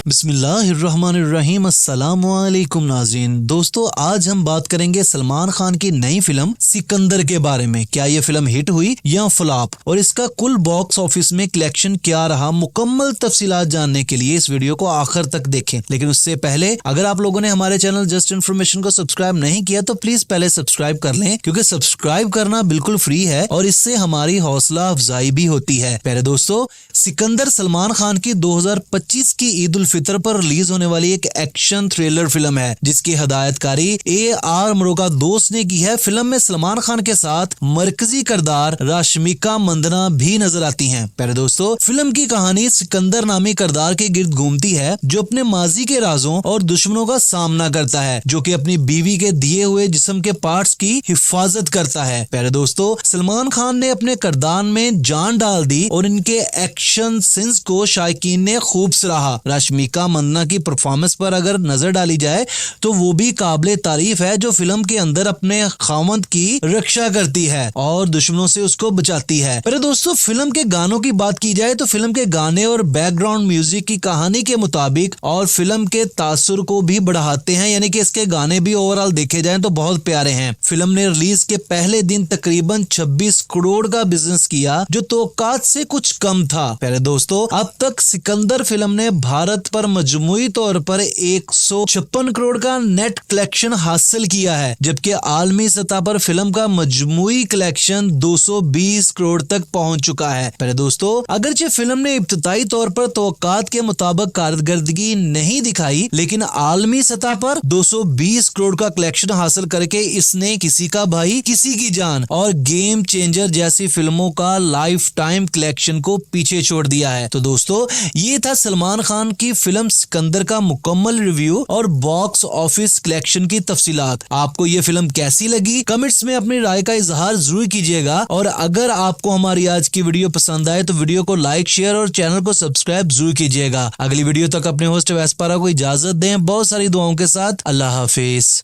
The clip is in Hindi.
बिस्मिल्लाहिर्रहमानिर्रहीम। अस्सलामुअलैकुम नाज़रीन। दोस्तों, आज हम बात करेंगे सलमान खान की नई फिल्म सिकंदर के बारे में। क्या ये फिल्म हिट हुई या फ्लॉप, और इसका कुल बॉक्स ऑफिस में कलेक्शन क्या रहा। मुकम्मल तफसीलात जानने के लिए इस वीडियो को आखिर तक देखें। लेकिन उससे पहले अगर आप लोगों ने हमारे चैनल जस्ट इन्फॉर्मेशन को सब्सक्राइब नहीं किया तो प्लीज पहले सब्सक्राइब कर लें, क्योंकि सब्सक्राइब करना बिल्कुल फ्री है और इससे हमारी हौसला अफजाई भी होती है। पहले दोस्तों, सिकंदर सलमान खान की 2025 की ईद उल फितर पर रिलीज होने वाली एक एक्शन थ्रिलर फिल्म है, जिसकी हिदायतकारी AR मुरुगा दोस्त ने की है। फिल्म में सलमान खान के साथ मरकजी किरदार रश्मिका मंदाना भी नजर आती हैं। पहले दोस्तों, फिल्म की कहानी सिकंदर नामी किरदार के गिर्द घूमती है, जो अपने माजी के राजों और दुश्मनों का सामना करता है, जो कि अपनी बीवी के दिए हुए जिस्म के पार्ट्स की हिफाजत करता है। पहले दोस्तों, सलमान खान ने अपने किरदार में जान डाल दी और इनके एक्शन सीन्स को शायकीन ने खूब सराहा। रश्मिका मंदाना की परफॉर्मेंस पर अगर नजर डाली जाए तो वो भी काबिले तारीफ है, जो फिल्म के अंदर अपने खामद की रक्षा करती है और दुश्मनों से उसको बचाती है। पर दोस्तों, फिल्म के गानों की बात की जाए तो फिल्म के गाने और बैकग्राउंड म्यूजिक की कहानी के मुताबिक और फिल्म के तासुर को भी बढ़ाते हैं, यानी कि इसके गाने भी ओवरऑल देखे जाए तो बहुत प्यारे हैं। फिल्म ने रिलीज के पहले दिन तकरीबन 26 करोड़ का बिजनेस किया, जो तौकात से कुछ कम था। पहले दोस्तों, अब तक सिकंदर फिल्म ने भारत पर मजमूई तौर पर 156 करोड़ का नेट कलेक्शन हासिल किया है, जबकि आलमी सतह पर फिल्म का मजमूई कलेक्शन 220 करोड़ तक पहुंच चुका है। पहले दोस्तों, अगरचे फिल्म ने इब्तदाई तौर पर तवक्कात के मुताबिक कारकर्दगी नहीं दिखाई, लेकिन आलमी सतह पर 220 करोड़ का कलेक्शन हासिल करके इसने किसी का भाई किसी की जान और गेम चेंजर जैसी फिल्मों का लाइफ टाइम कलेक्शन को पीछे छोड़ दिया है। तो दोस्तों, ये था सलमान खान की फिल्म सिकंदर का मुकम्मल रिव्यू और बॉक्स ऑफिस कलेक्शन की तफसीलात। आपको ये फिल्म कैसी लगी, कमेंट्स में अपनी राय का इजहार जरूर कीजिएगा। और अगर आपको हमारी आज की वीडियो पसंद आए तो वीडियो को लाइक, शेयर और चैनल को सब्सक्राइब जरूर कीजिएगा। अगली वीडियो तक अपने होस्ट वैस्पारा को इजाजत दें, बहुत सारी दुआओं के साथ। अल्लाह हाफिज।